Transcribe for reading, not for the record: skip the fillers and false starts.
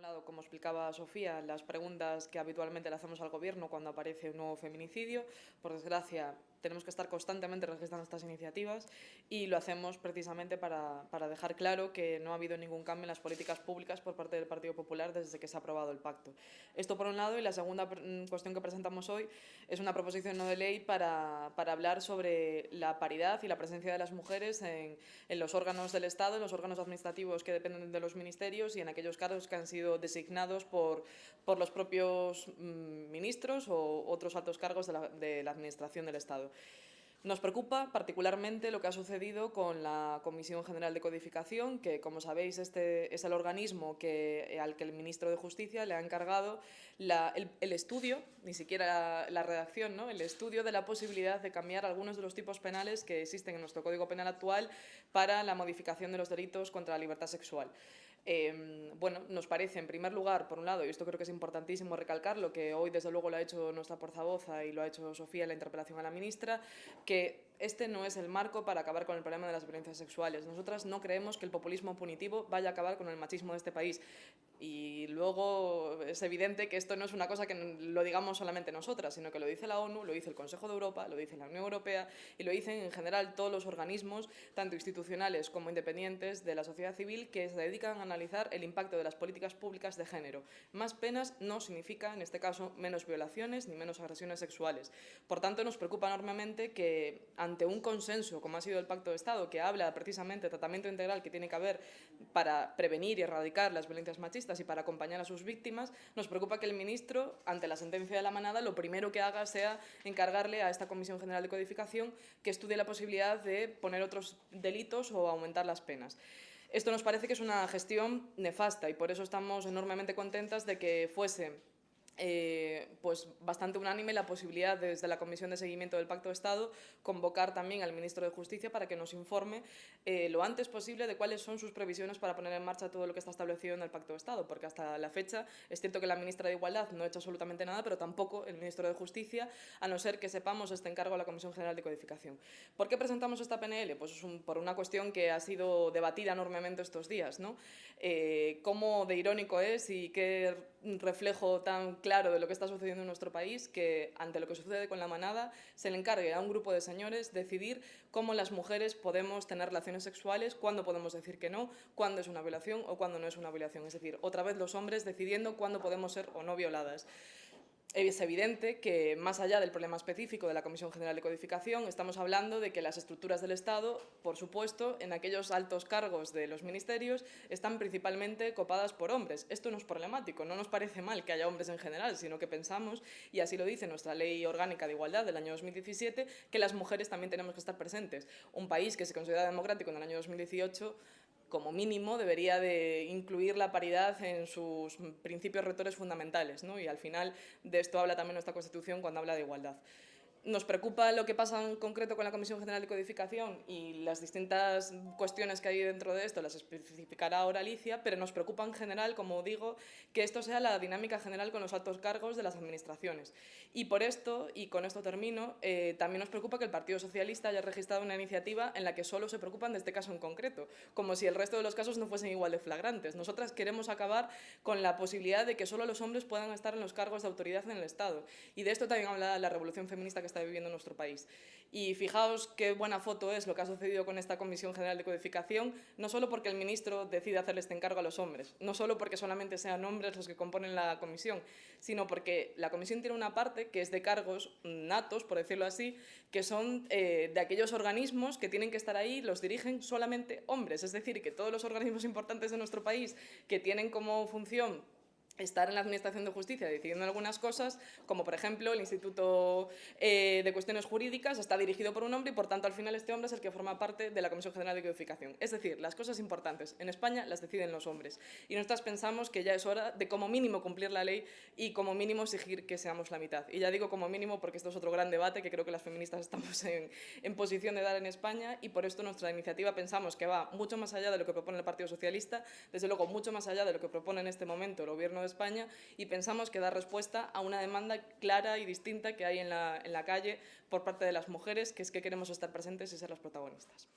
lado, como explicaba Sofía, las preguntas que habitualmente le hacemos al Gobierno cuando aparece un nuevo feminicidio. Por desgracia, tenemos que estar constantemente registrando estas iniciativas y lo hacemos precisamente para dejar claro que no ha habido ningún cambio en las políticas públicas por parte del Partido Popular desde que se ha aprobado el pacto. Esto por un lado, y la segunda cuestión que presentamos hoy es una proposición no de ley para hablar sobre la paridad y la presencia de las mujeres en los órganos del Estado, en los órganos administrativos que dependen de los ministerios y en aquellos cargos que han sido designados por los propios ministros o otros altos cargos de la Administración del Estado. Nos preocupa particularmente lo que ha sucedido con la Comisión General de Codificación, que, como sabéis, este es el organismo al que el ministro de Justicia le ha encargado el estudio, ni siquiera la redacción, ¿no? El estudio de la posibilidad de cambiar algunos de los tipos penales que existen en nuestro Código Penal actual para la modificación de los delitos contra la libertad sexual. Bueno, nos parece, en primer lugar, por un lado, y esto creo que es importantísimo recalcarlo, que hoy desde luego lo ha hecho nuestra portavoz y lo ha hecho Sofía en la interpelación a la ministra, que este no es el marco para acabar con el problema de las violencias sexuales. Nosotras no creemos que el populismo punitivo vaya a acabar con el machismo de este país. Y luego es evidente que esto no es una cosa que lo digamos solamente nosotras, sino que lo dice la ONU, lo dice el Consejo de Europa, lo dice la Unión Europea y lo dicen en general todos los organismos, tanto institucionales como independientes de la sociedad civil, que se dedican a analizar el impacto de las políticas públicas de género. Más penas no significa, en este caso, menos violaciones ni menos agresiones sexuales. Por tanto, nos preocupa enormemente que, ante un consenso, como ha sido el Pacto de Estado, que habla precisamente del tratamiento integral que tiene que haber para prevenir y erradicar las violencias machistas y para acompañar a sus víctimas, nos preocupa que el ministro, ante la sentencia de la manada, lo primero que haga sea encargarle a esta Comisión General de Codificación que estudie la posibilidad de poner otros delitos o aumentar las penas. Esto nos parece que es una gestión nefasta y por eso estamos enormemente contentas de que fuese pues bastante unánime la posibilidad desde la Comisión de Seguimiento del Pacto de Estado convocar también al ministro de Justicia para que nos informe lo antes posible de cuáles son sus previsiones para poner en marcha todo lo que está establecido en el Pacto de Estado, porque hasta la fecha es cierto que la ministra de Igualdad no ha hecho absolutamente nada, pero tampoco el ministro de Justicia, a no ser que sepamos este encargo a la Comisión General de Codificación. ¿Por qué presentamos esta PNL? Pues por una cuestión que ha sido debatida enormemente estos días, ¿no? Cómo de irónico es y qué reflejo tan claro de lo que está sucediendo en nuestro país, que ante lo que sucede con la manada se le encargue a un grupo de señores decidir cómo las mujeres podemos tener relaciones sexuales, cuándo podemos decir que no, cuándo es una violación o cuándo no es una violación. Es decir, otra vez los hombres decidiendo cuándo podemos ser o no violadas. Es evidente que, más allá del problema específico de la Comisión General de Codificación, estamos hablando de que las estructuras del Estado, por supuesto, en aquellos altos cargos de los ministerios, están principalmente copadas por hombres. Esto no es problemático, no nos parece mal que haya hombres en general, sino que pensamos, y así lo dice nuestra Ley Orgánica de Igualdad del año 2017, que las mujeres también tenemos que estar presentes. Un país que se considera democrático en el año 2018, como mínimo, debería de incluir la paridad en sus principios rectores fundamentales, ¿no? Y al final de esto habla también nuestra Constitución cuando habla de igualdad. Nos preocupa lo que pasa en concreto con la Comisión General de Codificación y las distintas cuestiones que hay dentro de esto las especificará ahora Alicia, pero nos preocupa en general, como digo, que esto sea la dinámica general con los altos cargos de las administraciones. Y por esto, y con esto termino, también nos preocupa que el Partido Socialista haya registrado una iniciativa en la que solo se preocupan de este caso en concreto, como si el resto de los casos no fuesen igual de flagrantes. Nosotras queremos acabar con la posibilidad de que solo los hombres puedan estar en los cargos de autoridad en el Estado. Y de esto también habla la revolución feminista que está viviendo nuestro país. Y fijaos qué buena foto es lo que ha sucedido con esta Comisión General de Codificación, no solo porque el ministro decide hacerle este encargo a los hombres, no solo porque solamente sean hombres los que componen la comisión, sino porque la comisión tiene una parte que es de cargos natos, por decirlo así, que son de aquellos organismos que tienen que estar ahí, los dirigen solamente hombres. Es decir, que todos los organismos importantes de nuestro país que tienen como función estar en la Administración de Justicia decidiendo algunas cosas, como por ejemplo el Instituto de Cuestiones Jurídicas está dirigido por un hombre y por tanto al final este hombre es el que forma parte de la Comisión General de Codificación. Es decir, las cosas importantes en España las deciden los hombres y nosotras pensamos que ya es hora de como mínimo cumplir la ley y como mínimo exigir que seamos la mitad. Y ya digo como mínimo porque esto es otro gran debate que creo que las feministas estamos en posición de dar en España y por esto nuestra iniciativa pensamos que va mucho más allá de lo que propone el Partido Socialista, desde luego mucho más allá de lo que propone en este momento el Gobierno de España y pensamos que da respuesta a una demanda clara y distinta que hay en la calle por parte de las mujeres, que es que queremos estar presentes y ser las protagonistas.